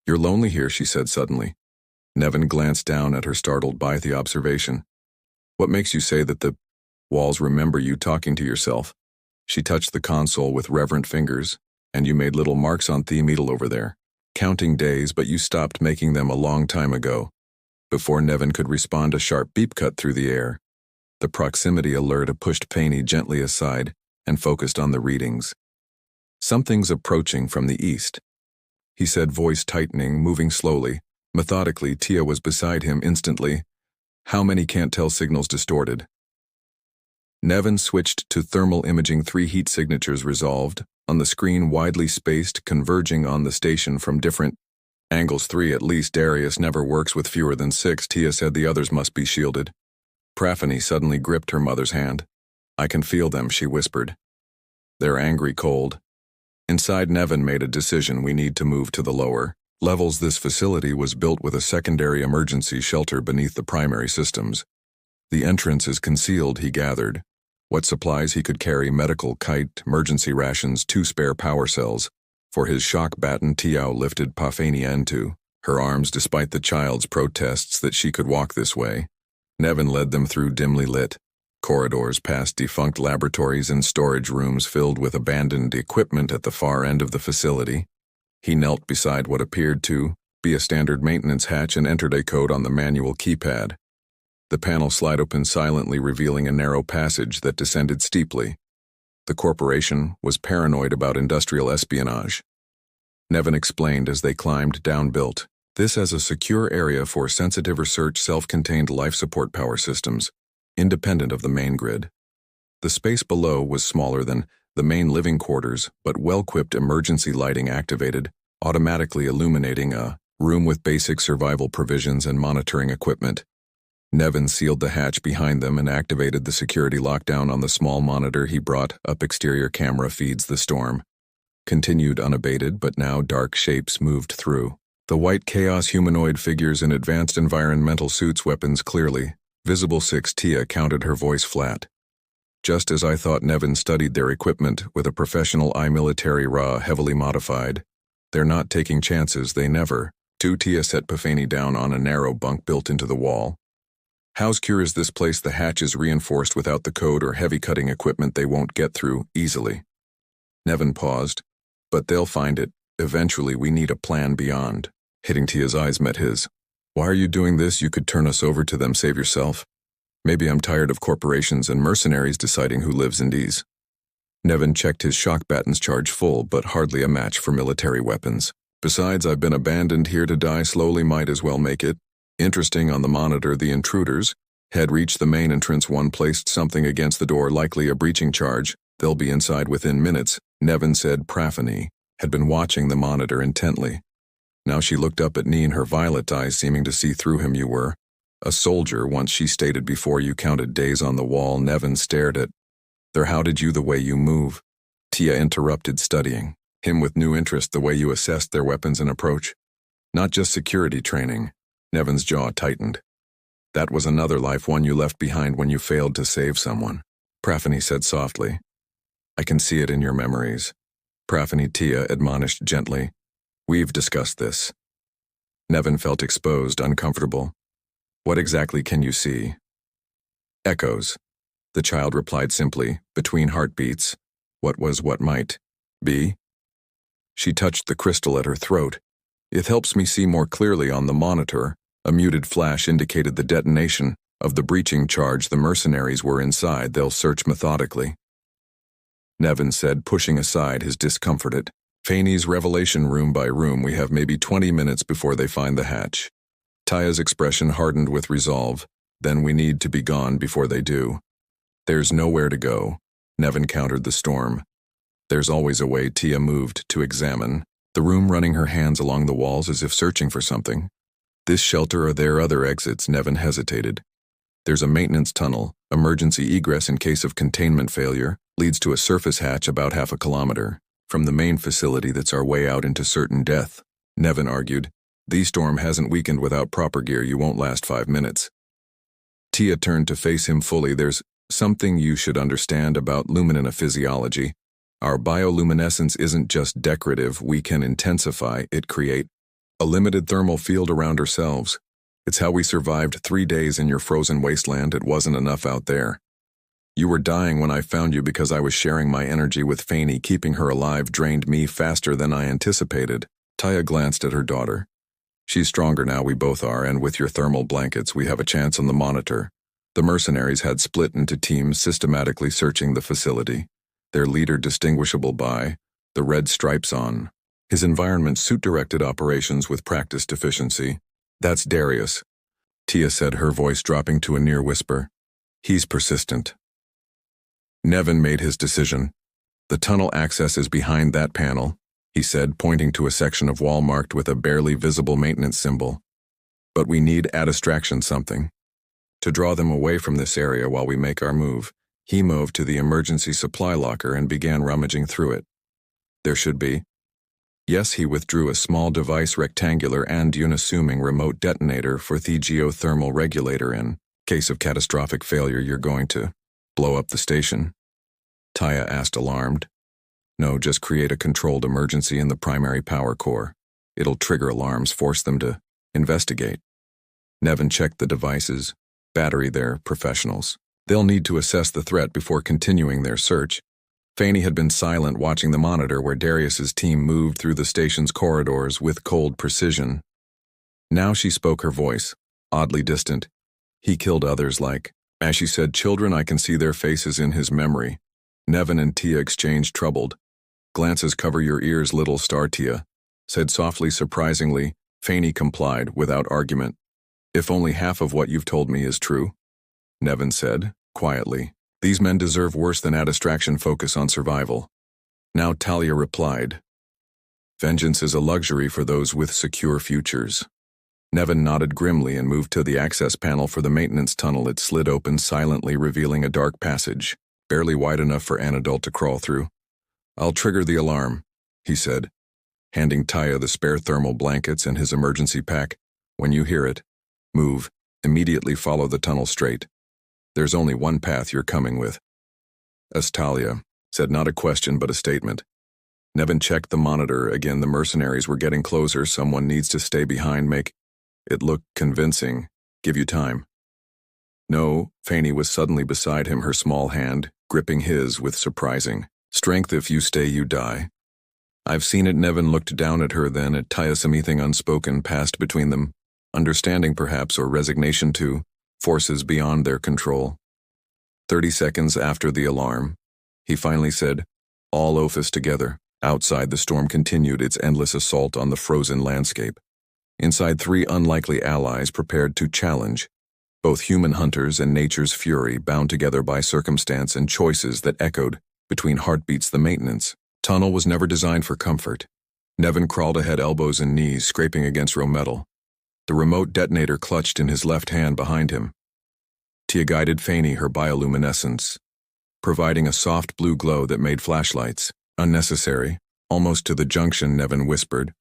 "You're lonely here," she said suddenly. Nevin glanced down at her, startled by the observation. "What makes you say that the walls remember you talking to yourself?" She touched the console with reverent fingers. "And you made little marks on the needle over there. Counting days, but you stopped making them a long time ago." Before Nevin could respond, a sharp beep cut through the air. The proximity alert pushed Fanny gently aside and focused on the readings. "Something's approaching from the east," he said, voice tightening, moving slowly. Methodically, Tia was beside him instantly. "How many can't tell signals distorted?" Nevin switched to thermal imaging. 3 heat signatures resolved, on the screen widely spaced, converging on the station from different angles. 3 at least. Darius never works with fewer than 6, Tia said. The others must be shielded. Praphany suddenly gripped her mother's hand. "I can feel them," she whispered. "They're angry, cold." Inside, Nevin made a decision. "We need to move to the lower levels." This facility was built with a secondary emergency shelter beneath the primary systems. The entrance is concealed, he gathered. What supplies he could carry: medical kit, emergency rations, 2 spare power cells. For his shock baton, Tiao lifted Praphany into her arms despite the child's protests that she could walk this way. Nevin led them through dimly lit corridors, past defunct laboratories and storage rooms filled with abandoned equipment. At the far end of the facility, he knelt beside what appeared to be a standard maintenance hatch and entered a code on the manual keypad. The panel slid open silently, revealing a narrow passage that descended steeply. The corporation was paranoid about industrial espionage. Nevin explained as they climbed down. "Built this as a secure area for sensitive research, self-contained life support power systems, independent of the main grid." The space below was smaller than the main living quarters, but well-equipped. Emergency lighting activated, automatically illuminating a room with basic survival provisions and monitoring equipment. Nevin sealed the hatch behind them and activated the security lockdown on the small monitor he brought up. Exterior camera feeds. The storm continued unabated, but now dark shapes moved through the white chaos. Humanoid figures in advanced environmental suits, weapons clearly visible. 6, Tia counted, her voice flat. "Just as I thought." Nevin studied their equipment with a professional eye. Military, raw, heavily modified. "They're not taking chances, they never." 2, Tia set Praphany down on a narrow bunk built into the wall. "How secure is this place?" "The hatch is reinforced. Without the code or heavy cutting equipment, they won't get through easily." Nevin paused. "But they'll find it. Eventually. We need a plan beyond." Hitting Tia's eyes met his. "Why are you doing this? You could turn us over to them, save yourself." "Maybe I'm tired of corporations and mercenaries deciding who lives in these." Nevin checked his shock baton's charge full, but hardly a match for military weapons. "Besides, I've been abandoned here to die slowly. Might as well make it interesting." On the monitor, the intruders had reached the main entrance. One placed something against the door, likely a breaching charge. "They'll be inside within minutes," Nevin said. Praphany had been watching the monitor intently. Now she looked up at Neen, her violet eyes seeming to see through him. "You were a soldier once," she stated. "Before you counted days on the wall." Nevin stared at her. "How did you? The way you move." Tia interrupted, studying him with new interest. "The way you assessed their weapons and approach. Not just security training." Nevin's jaw tightened. "That was another life, one you left behind when you failed to save someone," Praphany said softly. "I can see it in your memories." "Praphany," Tia admonished gently. "We've discussed this." Nevin felt exposed, uncomfortable. "What exactly can you see?" "Echoes," the child replied simply, "between heartbeats. What was what might be." She touched the crystal at her throat. "It helps me see more clearly on the monitor." A muted flash indicated the detonation of the breaching charge. "The mercenaries were inside. They'll search methodically," Nevin said, pushing aside his discomfort. "Fanny's revelation, room by room. We have maybe 20 minutes before they find the hatch." Tia's expression hardened with resolve. "Then we need to be gone before they do." "There's nowhere to go," Nevin countered the storm. "There's always a way." Tia moved to examine the room, running her hands along the walls as if searching for something. "This shelter, are there other exits?" Nevin hesitated. "There's a maintenance tunnel. Emergency egress in case of containment failure. Leads to a surface hatch about half a kilometer from the main facility. That's our way out into certain death," Nevin argued. "The storm hasn't weakened. Without proper gear, you won't last 5 minutes." Tia turned to face him fully. "There's something you should understand about lumina physiology. Our bioluminescence isn't just decorative. We can intensify it, create A limited thermal field around ourselves. It's how we survived 3 days in your frozen wasteland. It wasn't enough out there. You were dying when I found you because I was sharing my energy with Fanny. Keeping her alive drained me faster than I anticipated. Taya glanced at her daughter. She's stronger now, we both are, and with your thermal blankets we have a chance on the monitor. The mercenaries had split into teams, systematically searching the facility. Their leader distinguishable by the red stripes on his environment suit, directed operations with practiced efficiency. That's Darius, Tia said, her voice dropping to a near whisper. He's persistent. Nevin made his decision. The tunnel access is behind that panel, he said, pointing to a section of wall marked with a barely visible maintenance symbol. But we need a distraction, something to draw them away from this area while we make our move. He moved to the emergency supply locker and began rummaging through it. There should be. Yes, he withdrew a small device, rectangular and unassuming remote detonator for the geothermal regulator. In case of catastrophic failure, you're going to blow up the station? Taya asked, alarmed. No, just create a controlled emergency in the primary power core. It'll trigger alarms, force them to investigate. Nevin checked the devices. Battery, they're professionals. They'll need to assess the threat before continuing their search. Fanny had been silent, watching the monitor where Darius's team moved through the station's corridors with cold precision. Now she spoke, her voice oddly distant. He killed others like, as she said, children. I can see their faces in his memory. Nevin and Tia exchanged troubled glances. Cover your ears, little star, Tia said softly. Surprisingly, Fanny complied without argument. If only half of what you've told me is true, Nevin said quietly. These men deserve worse than a distraction. Focus on survival. Now, Talia replied. Vengeance is a luxury for those with secure futures. Nevin nodded grimly and moved to the access panel for the maintenance tunnel. It slid open silently, revealing a dark passage, barely wide enough for an adult to crawl through. I'll trigger the alarm, he said, handing Taya the spare thermal blankets and his emergency pack. When you hear it, move. Immediately follow the tunnel straight. There's only one path you're coming with. As Talia said, not a question but a statement. Nevin checked the monitor again. The mercenaries were getting closer. Someone needs to stay behind, make it look convincing. Give you time. No, Fanny was suddenly beside him, her small hand gripping his with surprising strength. If you stay, you die. I've seen it. Nevin looked down at her, then at Taya. Something unspoken passed between them. Understanding perhaps, or resignation to forces beyond their control. 30 seconds after the alarm, he finally said, all office together. Outside, the storm continued its endless assault on the frozen landscape. Inside, 3 unlikely allies prepared to challenge, both human hunters and nature's fury, bound together by circumstance and choices that echoed between heartbeats. The maintenance tunnel was never designed for comfort. Nevin crawled ahead, elbows and knees scraping against raw metal. The remote detonator clutched in his left hand behind him. Tia guided Fanny, her bioluminescence providing a soft blue glow that made flashlights unnecessary. Almost to the junction, Nevin whispered.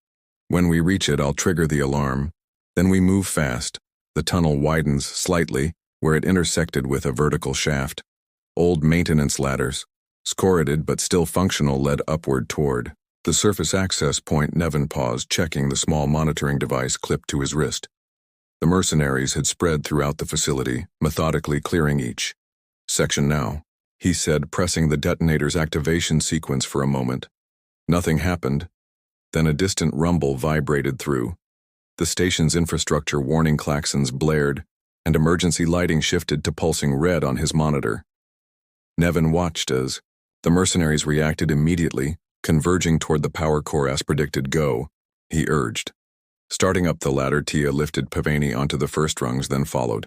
When we reach it, I'll trigger the alarm. Then we move fast. The tunnel widens slightly where it intersected with a vertical shaft. Old maintenance ladders, scorrided but still functional, led upward toward the surface access point. Nevin paused, checking the small monitoring device clipped to his wrist. The mercenaries had spread throughout the facility, methodically clearing each section now, he said, pressing the detonator's activation sequence for a moment. Nothing happened. Then a distant rumble vibrated through the station's infrastructure. Warning klaxons blared, and emergency lighting shifted to pulsing red on his monitor. Nevin watched as the mercenaries reacted immediately, converging toward the power core. As predicted, go, he urged. Starting up the ladder, Tia lifted Pavani onto the first rungs, then followed.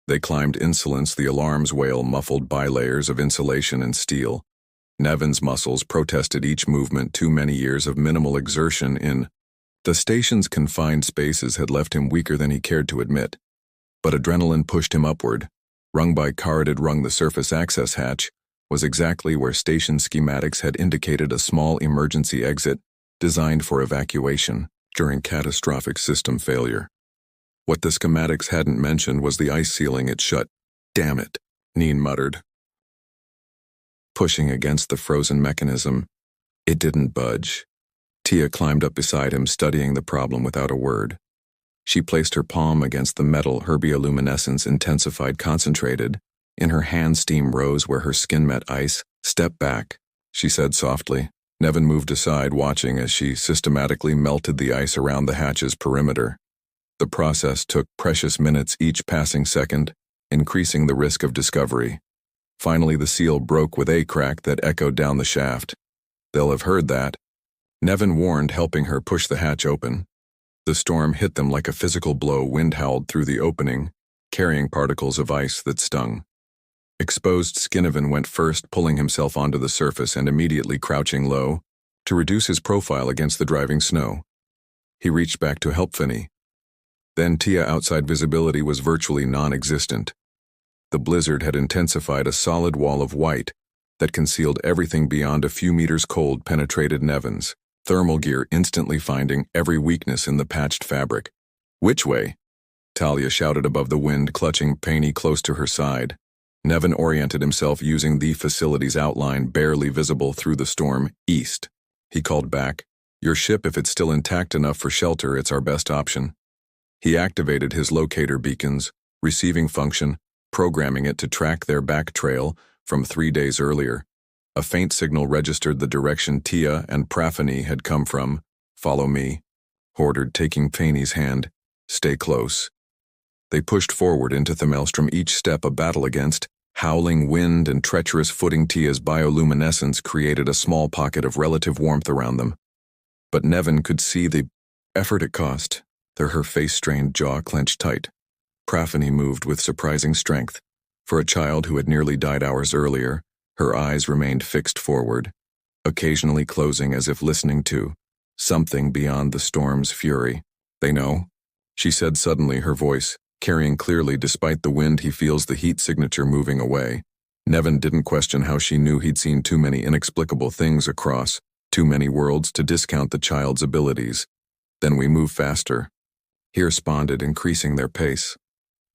They climbed insolence, the alarm's wail muffled by layers of insulation and steel. Nevin's muscles protested each movement. Too many years of minimal exertion in the station's confined spaces had left him weaker than he cared to admit. But adrenaline pushed him upward. Rung by corrided rung, the surface access hatch was exactly where station schematics had indicated a small emergency exit designed for evacuation during catastrophic system failure. What the schematics hadn't mentioned was the ice ceiling it shut. Damn it, Neen muttered. Pushing against the frozen mechanism, it didn't budge. Tia climbed up beside him, studying the problem without a word. She placed her palm against the metal, her bioluminescence intensified, concentrated. In her hand, steam rose where her skin met ice. "Step back," she said softly. Nevin moved aside, watching as she systematically melted the ice around the hatch's perimeter. The process took precious minutes each passing second, increasing the risk of discovery. Finally, the seal broke with a crack that echoed down the shaft. "They'll have heard that," Nevin warned, helping her push the hatch open. The storm hit them like a physical blow. Wind howled through the opening, carrying particles of ice that stung. Exposed Skinnivan went first, pulling himself onto the surface and immediately crouching low to reduce his profile against the driving snow. He reached back to help Finney. Then Tia. Outside visibility was virtually non-existent. The blizzard had intensified. A solid wall of white that concealed everything beyond a few meters. Cold penetrated Nevin's thermal gear, instantly finding every weakness in the patched fabric. "Which way?" Talia shouted above the wind, clutching Penny close to her side. Nevin oriented himself using the facility's outline, barely visible through the storm. "East." He called back, "Your ship, if it's still intact enough for shelter, it's our best option." He activated his locator beacons, receiving function, programming it to track their back trail from 3 days earlier. A faint signal registered the direction Tia and Praphany had come from. "Follow me," ordered, taking Penny's hand. "Stay close." They pushed forward into the maelstrom, each step a battle against howling wind and treacherous footing. Tia's bioluminescence created a small pocket of relative warmth around them. But Nevin could see the effort it cost. Her face-strained jaw clenched tight. Praphany moved with surprising strength. For a child who had nearly died hours earlier, her eyes remained fixed forward, occasionally closing as if listening to something beyond the storm's fury. "They know," she said suddenly, her voice carrying clearly. Despite the wind, he feels the heat signature moving away. Nevin didn't question how she knew. He'd seen too many inexplicable things across too many worlds to discount the child's abilities. "Then we move faster," he responded, increasing their pace.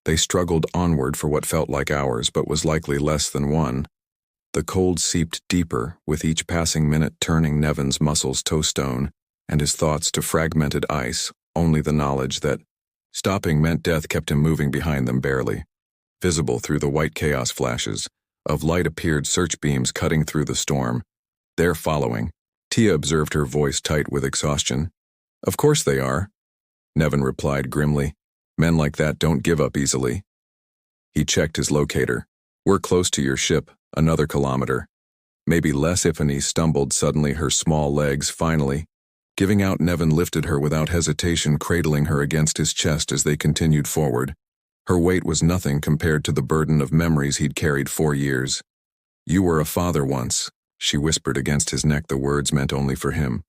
They struggled onward for what felt like hours, but was likely less than one. The cold seeped deeper with each passing minute, turning Nevin's muscles to stone and his thoughts to fragmented ice. Only the knowledge that stopping meant death kept him moving behind them, barely visible through the white chaos. Flashes of light appeared, search beams cutting through the storm. "They're following," Tia observed, her voice tight with exhaustion. "Of course they are," Nevin replied grimly. "Men like that don't give up easily." He checked his locator. "We're close to your ship, another kilometer. Maybe less." Iphany stumbled suddenly, her small legs finally giving out. Nevin lifted her without hesitation, cradling her against his chest as they continued forward. Her weight was nothing compared to the burden of memories he'd carried 4 years. "You were a father once," she whispered against his neck, the words meant only for him.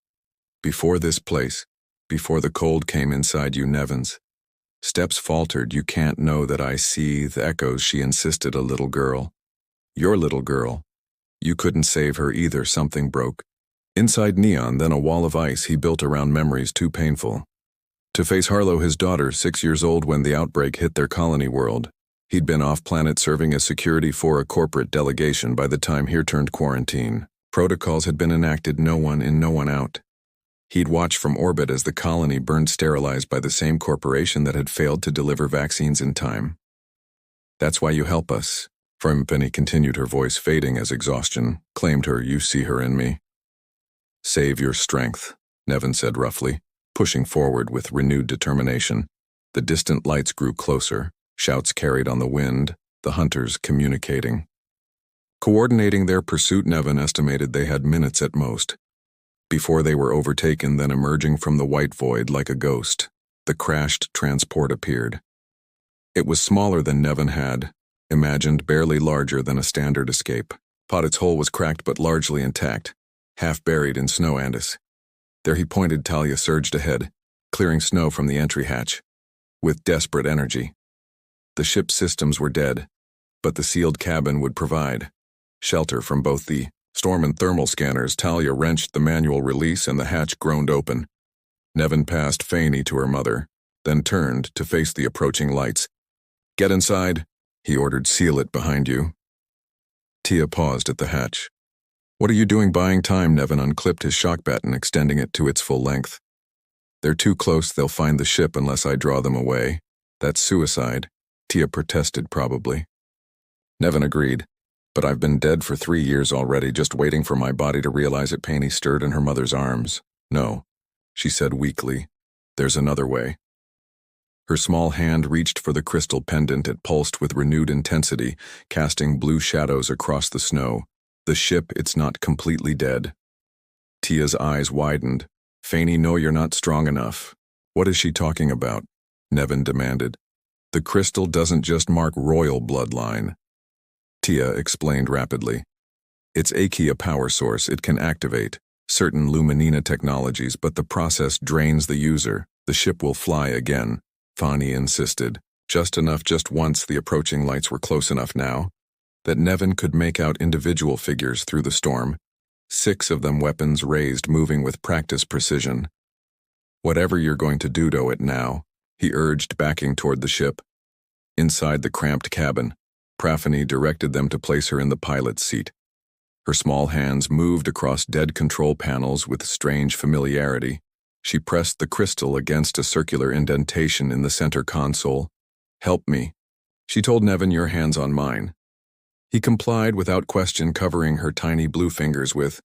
"Before this place, before the cold came inside you." Nevin's steps faltered. "You can't know that I see the echoes," she insisted. "A little girl. Your little girl. You couldn't save her either." Something broke inside Neon, then a wall of ice he built around memories too painful to face Harlow, his daughter, 6 years old when the outbreak hit their colony world. He'd been off-planet serving as security for a corporate delegation by the time he turned quarantine. Protocols had been enacted, no one in, no one out. He'd watched from orbit as the colony burned, sterilized by the same corporation that had failed to deliver vaccines in time. "That's why you help us." Penny continued, her voice fading as exhaustion claimed her. "You see her in me." "Save your strength," Nevin said roughly, pushing forward with renewed determination. The distant lights grew closer, shouts carried on the wind, the hunters communicating. Coordinating their pursuit, Nevin estimated they had minutes at most before they were overtaken. Then, emerging from the white void like a ghost, the crashed transport appeared. It was smaller than Nevin had imagined, barely larger than a standard escape pod. Its hull was cracked but largely intact, half buried in snow and ice. There he pointed. Talia surged ahead, clearing snow from the entry hatch with desperate energy. The ship's systems were dead, but the sealed cabin would provide shelter from both the storm and thermal scanners. Talia wrenched the manual release and the hatch groaned open. Nevin passed Fanny to her mother, then turned to face the approaching lights. "Get inside," he ordered. "Seal it behind you." Tia paused at the hatch. What are you doing buying time? Nevin unclipped his shock baton, extending it to its full length. They're too close, they'll find the ship unless I draw them away. That's suicide. Tia protested, probably. Nevin agreed. But I've been dead for 3 years already, just waiting for my body to realize it. Paney stirred in her mother's arms. No, she said weakly. There's another way. Her small hand reached for the crystal pendant. It pulsed with renewed intensity, casting blue shadows across the snow. The ship, it's not completely dead. Tia's eyes widened. Fanny, no, you're not strong enough. What is she talking about? Nevin demanded. The crystal doesn't just mark royal bloodline. Tia explained rapidly. It's a power source. It can activate certain Luminina technologies, but the process drains the user. The ship will fly again, Fanny insisted. Just enough, just once. The approaching lights were close enough now that Nevin could make out individual figures through the storm. 6 of them, weapons raised, moving with practiced precision. Whatever you're going to do it now, he urged, backing toward the ship. Inside the cramped cabin, Praphany directed them to place her in the pilot's seat. Her small hands moved across dead control panels with strange familiarity. She pressed the crystal against a circular indentation in the center console. Help me, she told Nevin, your hands on mine. He complied without question, covering her tiny blue fingers with